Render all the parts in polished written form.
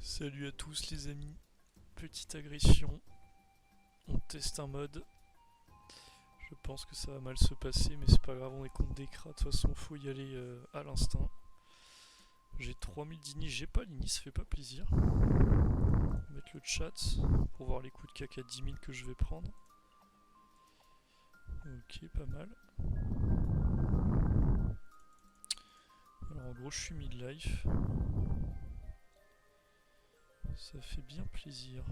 Salut à tous les amis, petite agression, on teste un mode, je pense que ça va mal se passer mais c'est pas grave, on est contre des crats, de toute façon faut y aller à l'instinct. J'ai 3000 d'ini, j'ai pas l'ini, ça fait pas plaisir. On va mettre le chat pour voir les coups de caca 10 000 que je vais prendre. Ok, pas mal. Alors en gros je suis mid-life. Ça fait bien plaisir.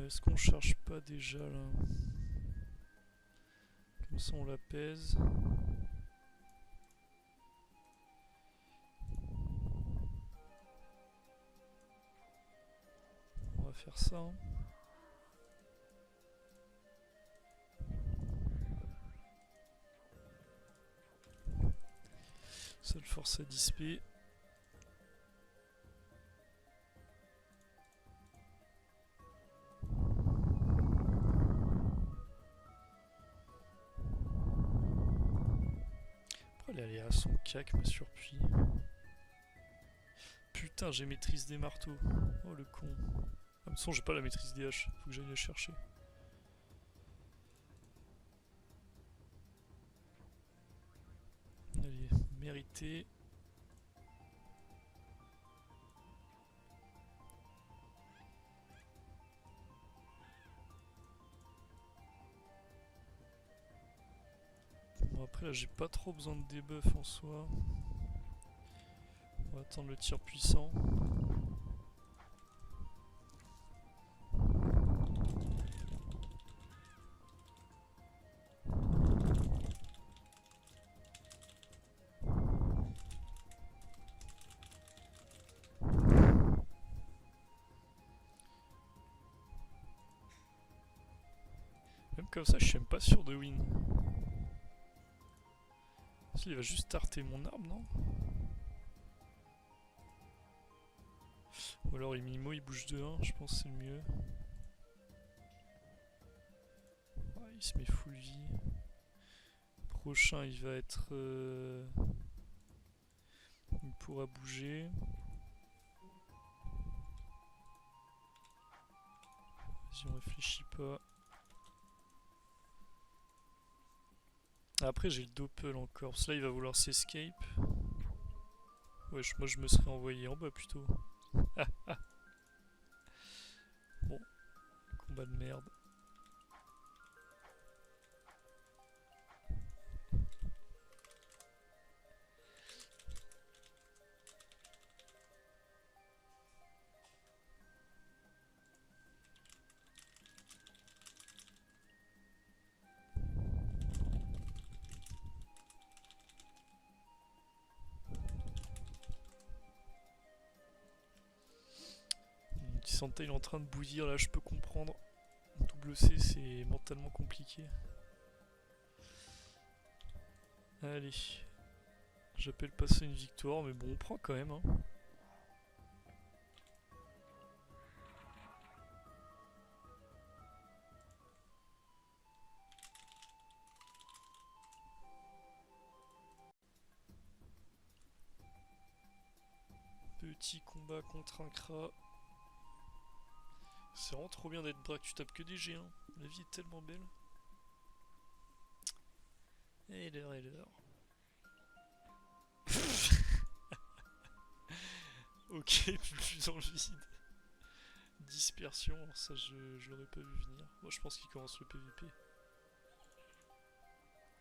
Est-ce qu'on charge pas déjà là? Comme ça on la pèse. On va faire ça. Hein. Ça le force à disper. Pourquoi elle est allée à son cac, ma surpuis? Putain, j'ai maîtrise des marteaux. Oh le con. Ah, de toute façon, j'ai pas la maîtrise des haches. Faut que j'aille la chercher. Allez, mérité. Bon, après là, j'ai pas trop besoin de debuff en soi. On va attendre le tir puissant. Même comme ça, je suis même pas sûr de win. Il va juste tarter mon arme, non? Ou alors Mimo il bouge de 1, je pense que c'est le mieux. Ah, il se met full vie. Prochain il va être... Il pourra bouger. Vas-y, on réfléchit pas. Après j'ai le doppel encore, parce que là il va vouloir s'escape. Wesh, moi je me serais envoyé en bas plutôt. Bon, combat de merde. Santa il est en train de bouillir là, je peux comprendre. Double C c'est mentalement compliqué. Allez. J'appelle pas ça une victoire, mais bon on prend quand même. Hein. Petit combat contre un crat. C'est vraiment trop bien d'être drac, tu tapes que des G1. La vie est tellement belle. Et l'heure. Ok, plus dans le vide. Dispersion, alors ça je l'aurais pas vu venir. Moi je pense qu'il commence le PVP.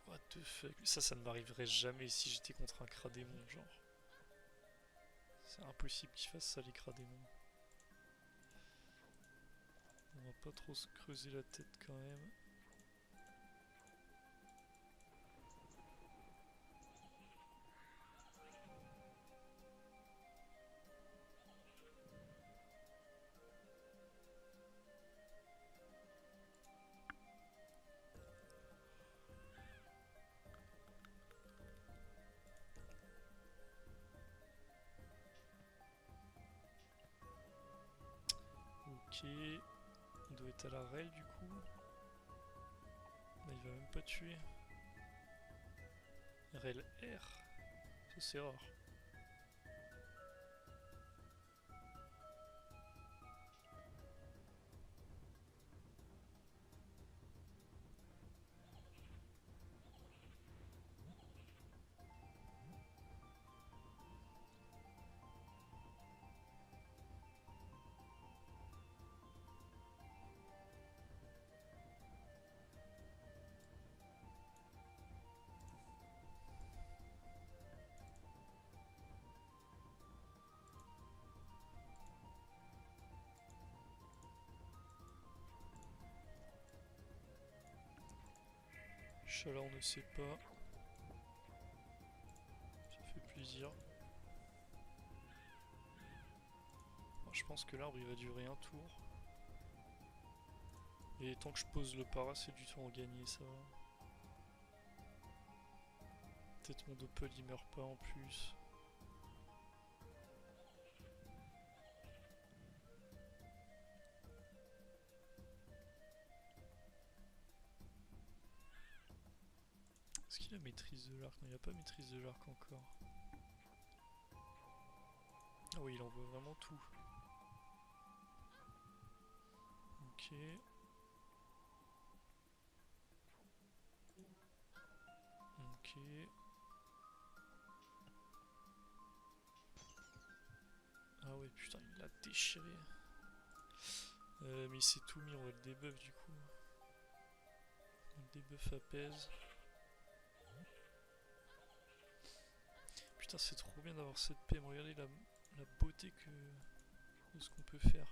What the fuck. Ça ne m'arriverait jamais si j'étais contre un cradémon, genre. C'est impossible qu'il fasse ça les cradémons. On va pas trop se creuser la tête quand même. Ok, on doit être à la rail du coup. Là il va même pas tuer. Rail R. Ça c'est rare. Chaleur, on ne sait pas. Ça fait plaisir. Alors, je pense que l'arbre il va durer un tour. Et tant que je pose le para, c'est du temps en gagner, ça va. Peut-être mon doppel il meurt pas en plus. Est-ce qu'il a maîtrise de l'arc? Non, il a pas maîtrise de l'arc encore. Ah oui, il en veut vraiment tout. Ok. Ok. Ah ouais, putain, il l'a déchiré. Mais il s'est tout mis, on va le debuff du coup. Le debuff apaise. Putain, c'est trop bien d'avoir cette PM. Regardez la beauté de ce qu'on peut faire.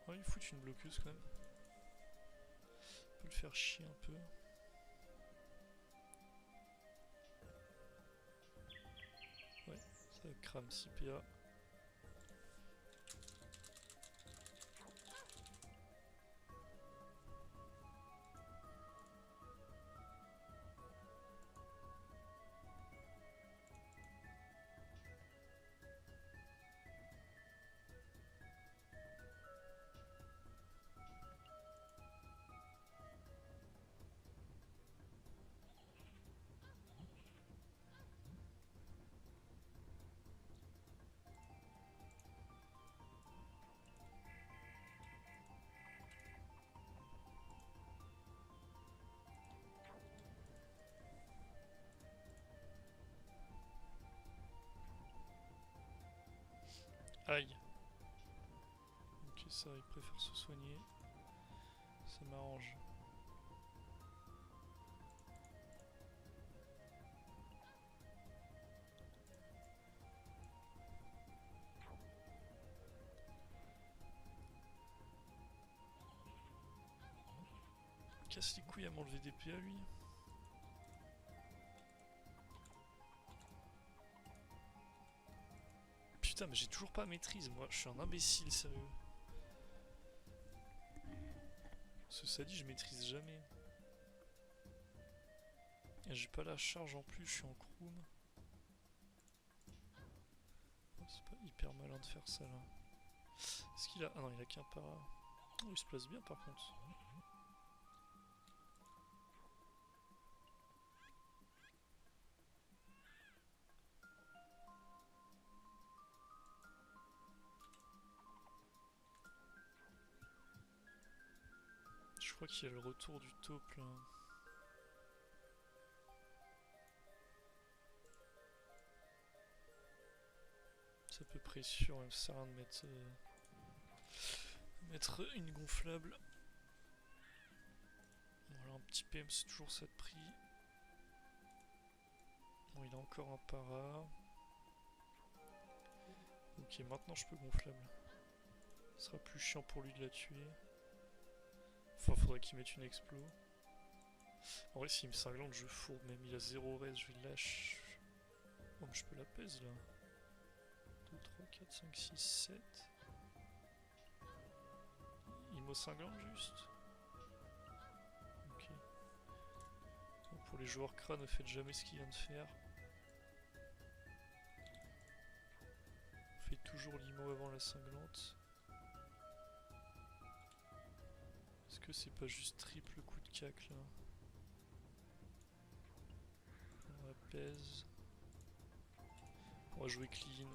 Oh, il fout une bloqueuse quand même. On peut le faire chier un peu. Ouais, ça crame 6 PA. Aïe. Ok, ça, il préfère se soigner. Ça m'arrange. Casse les couilles à m'enlever des PA lui. Putain, mais j'ai toujours pas maîtrise, moi. Je suis un imbécile, sérieux. Ça dit, je maîtrise jamais. Et j'ai pas la charge en plus, je suis en chrome. Oh, c'est pas hyper malin de faire ça là. Est-ce qu'il a... Ah non, il a qu'un para. Oh, il se place bien par contre. Je crois qu'il y a le retour du taupe là. C'est à peu près sûr, ça sert à rien de mettre une gonflable. Voilà, un petit PM, c'est toujours ça de prix. Bon, il a encore un para. Ok, maintenant je peux gonflable. Ce sera plus chiant pour lui de la tuer. Enfin, faudrait qu'il mette une explo. En vrai, s'il me cinglante, je fourbe. Même il a 0 res, je vais le lâcher. Oh, mais je peux la pèse là. 2, 3, 4, 5, 6, 7. Il me cinglante juste. Ok. Donc, pour les joueurs crâne, ne faites jamais ce qu'il vient de faire. On fait toujours l'IMO avant la cinglante. que c'est pas juste triple coup de cac là? On apaise. On va jouer clean.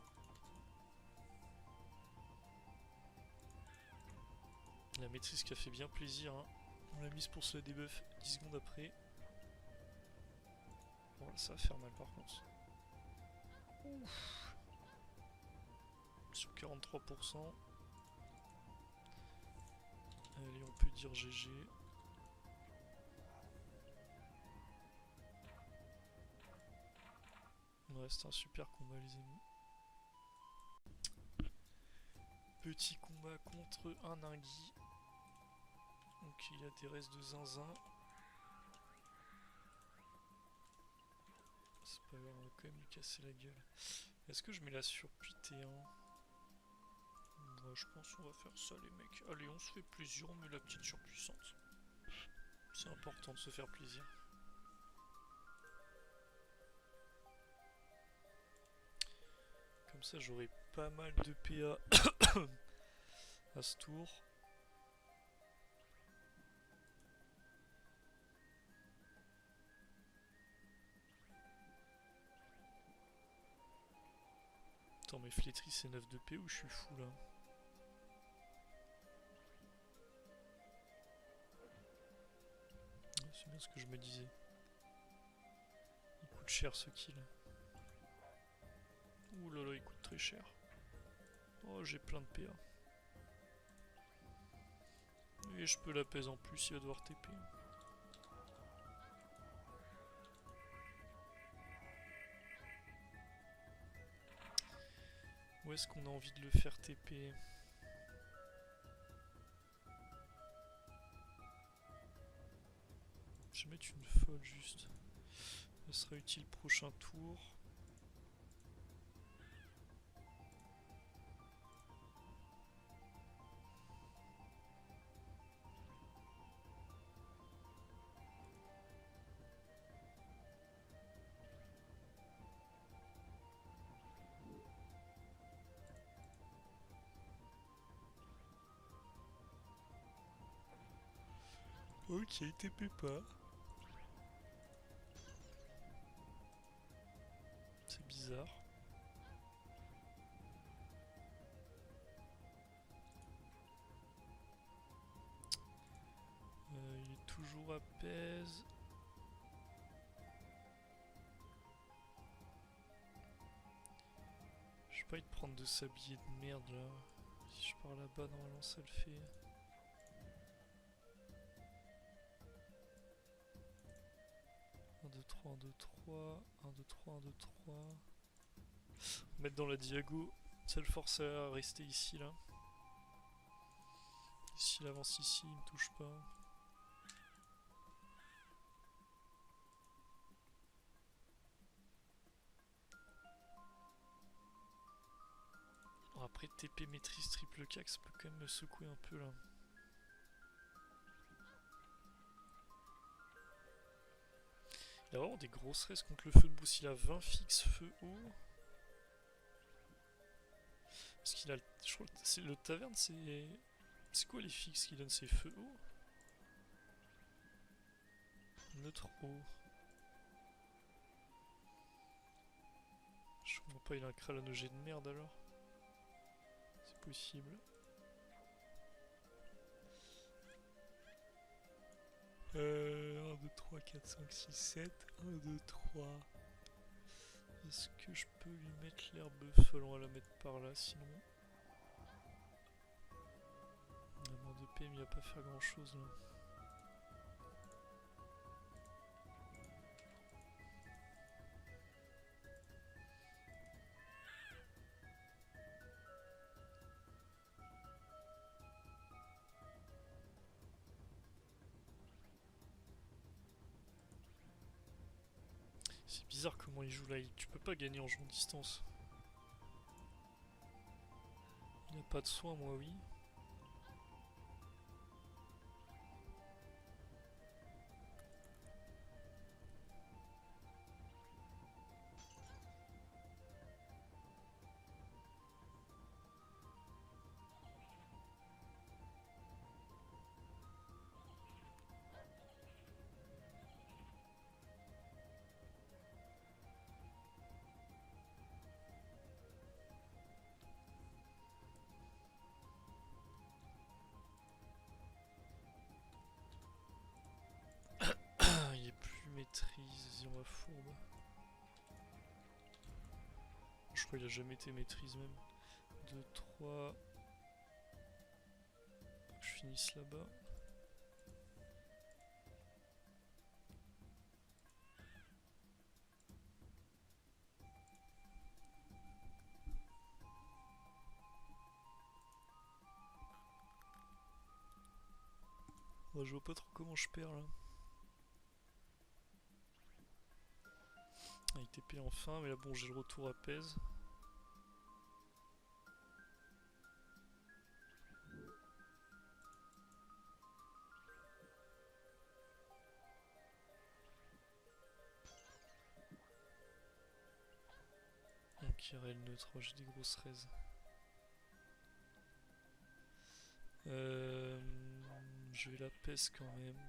La maîtrise qui a fait bien plaisir, hein. On l'a mise pour se la debuff 10 secondes après. Bon là ça va faire mal par contre. Ouf. Sur 43%. Allez, on peut dire GG. Ouais, c'était un super combat les amis. Petit combat contre un Ningui. Donc il a des restes de zinzin. C'est pas grave, on va quand même lui casser la gueule. Est-ce que je mets la surpris T1? Ouais, je pense qu'on va faire ça les mecs. Allez, on se fait plaisir, on met la petite surpuissante. C'est important de se faire plaisir. Comme ça j'aurai pas mal de PA à ce tour. Attends, mais flétri c'est 9 de P ou je suis fou là? C'est bien ce que je me disais. Il coûte cher ce kill. Ouh là là, il coûte très cher. Oh, j'ai plein de PA. Et je peux l'apaiser en plus, il va devoir TP. Où est-ce qu'on a envie de le faire TP? Je vais mettre une folle juste. Ça sera utile prochain tour. Ok, TP pas. C'est bizarre. Il est toujours apaise. Je vais pas y te prendre de sablier de merde là. Si je pars là-bas, normalement ça le fait. Un, 2, 3, 1, 2, 3, 1, 2, 3, 1, 2, 3. Mettre dans la diago, ça le force à rester ici là. S'il avance ici, il me touche pas. Bon, après TP maîtrise triple cac, ça peut quand même me secouer un peu là. Il a vraiment des grosses restes contre le feu de brousse. Il a 20 fixes feu haut. Parce qu'il a. Je crois que c'est le taverne, c'est. C'est quoi les fixes qui donnent ces feux haut? Neutre haut. Je comprends pas, il a un kralanogé de merde alors. C'est possible. 1, 2, 3, 4, 5, 6, 7. 1, 2, 3. Est-ce que je peux lui mettre l'herbe buffle? On va la mettre par là sinon. La main de PM, il va pas faire grand chose là. C'est bizarre comment il joue là, tu peux pas gagner en jouant distance. Il a pas de soin, moi oui. maîtrise, vas-y on va fourbe. Je crois qu'il a jamais été maîtrise même. 2, 3. Je finisse là-bas. Je vois pas trop comment je perds là. Il TP enfin, mais là bon j'ai le retour à pèse. Donc IRL neutre, j'ai des grosses raises. Je vais la pèse quand même.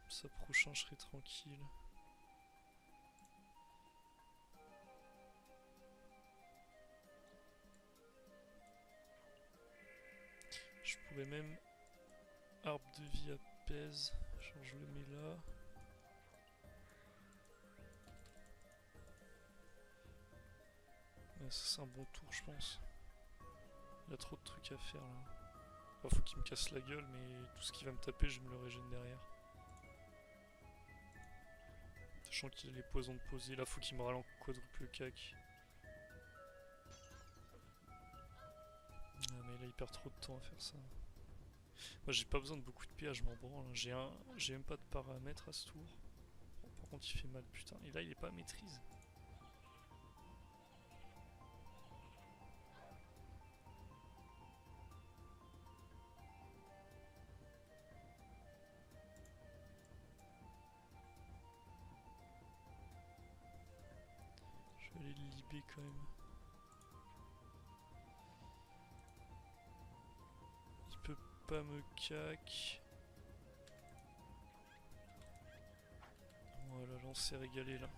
Ça prochain je serai tranquille. Je pourrais même arbre de vie à pèse. Genre je le mets là. Ouais, ça c'est un bon tour je pense. Il y a trop de trucs à faire là. Enfin, faut qu'il me casse la gueule, mais tout ce qui va me taper, je me le régène derrière. Sachant qu'il a les poisons de poser, là faut qu'il me râle en quadruple cac. Ah mais là il perd trop de temps à faire ça. Moi j'ai pas besoin de beaucoup de PA, je m'en branle. J'ai même pas de paramètres à ce tour. Bon, par contre il fait mal, putain. Et là il est pas à maîtrise. Je vais aller le libérer quand même. Il peut pas me cac. Voilà, là on s'est régalé là.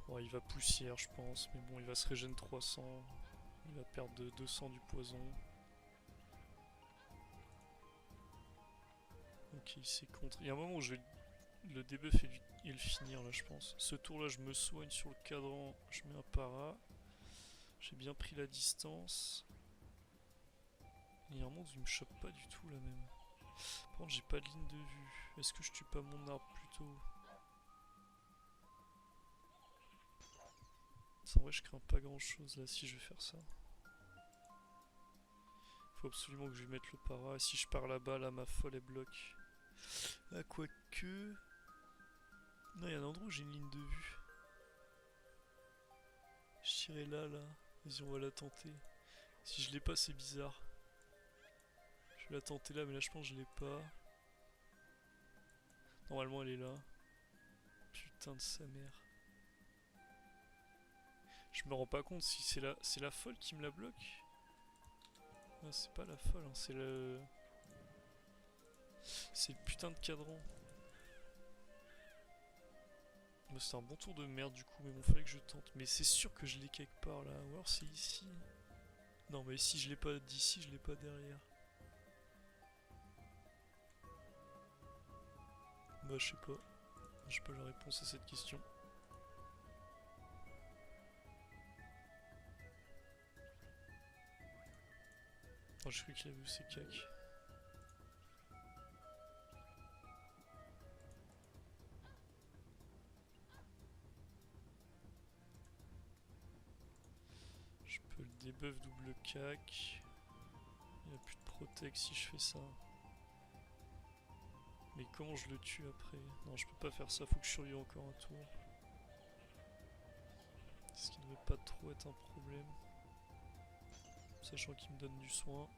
Bon, il va poussière je pense, mais bon il va se régénérer 300. Il va perdre de 200 du poison. Ok, il s'est contre. Il y a un moment où je vais le debuff et le finir là je pense. Ce tour là je me soigne sur le cadran, je mets un para. J'ai bien pris la distance. Il y a un moment où il me chope pas du tout là même. Par contre j'ai pas de ligne de vue. Est-ce que je tue pas mon arbre plutôt? En vrai je crains pas grand chose là si je vais faire ça. Faut absolument que je lui mette le para. Et si je pars là-bas là ma folle elle bloque. Ah quoique... Non il y a un endroit où j'ai une ligne de vue. Je tirais là là. Vas-y on va la tenter. Si je l'ai pas c'est bizarre. Je vais la tenter là mais là je pense que je l'ai pas. Normalement elle est là. Putain de sa mère. Je me rends pas compte si c'est la folle qui me la bloque. Non c'est pas la folle, hein, c'est le... C'est le putain de cadran. Bah, c'est un bon tour de merde du coup, mais bon fallait que je tente. Mais c'est sûr que je l'ai quelque part là, ou alors c'est ici. Non mais si je l'ai pas d'ici, je l'ai pas derrière. Bah je sais pas. J'ai pas la réponse à cette question. Oh, j'ai cru qu'il avait eu ses cacs. Je peux le debuff double cac. Il n'y a plus de protect si je fais ça. Mais comment je le tue après? Non, je peux pas faire ça, faut que je survive encore un tour. Ce qui ne devrait pas trop être un problème. Sachant qu'il me donne du soin.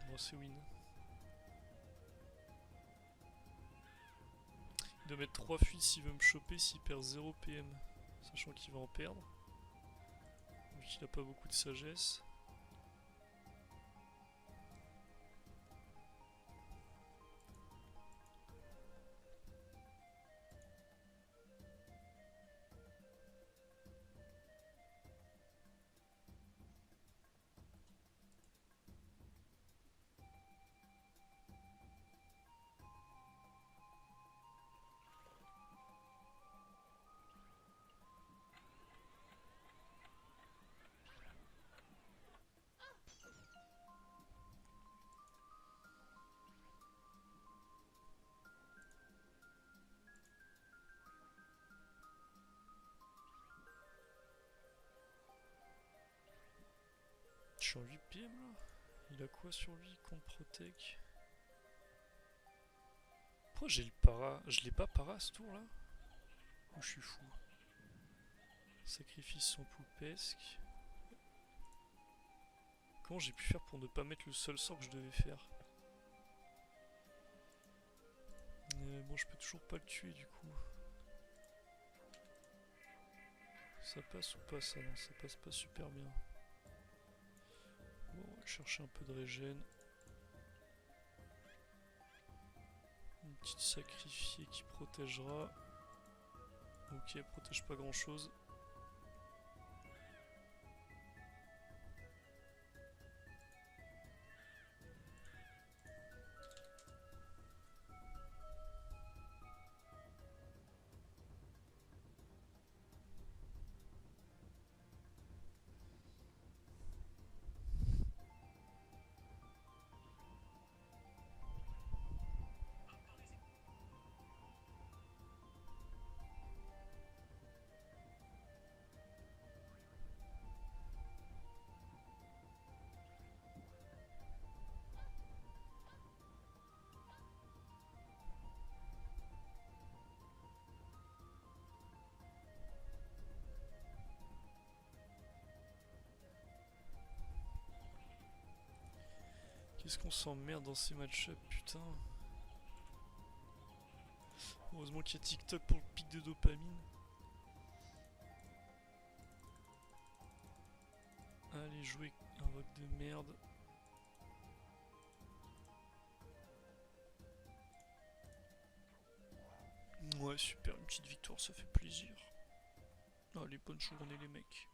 Bon, c'est win. Il doit mettre 3 fuites s'il veut me choper, s'il perd 0 PM. Sachant qu'il va en perdre. Vu qu'il a pas beaucoup de sagesse. suis en 8 PM là. Il a quoi sur lui contre Protec? Pourquoi j'ai le para? Je l'ai pas para ce tour là? Ou je suis fou? Sacrifice sans poupesque. Comment j'ai pu faire pour ne pas mettre le seul sort que je devais faire? Bon, je peux toujours pas le tuer du coup. Ça passe ou pas ça? Non, ça passe pas super bien. Bon, on va chercher un peu de régène. Une petite sacrifiée qui protégera. Ok, elle protège pas grand chose. Qu'est-ce qu'on s'emmerde dans ces match-up, putain. Heureusement qu'il y a TikTok pour le pic de dopamine. Allez, jouer un vote de merde. Ouais, super, une petite victoire, ça fait plaisir. Allez, bonne journée les mecs.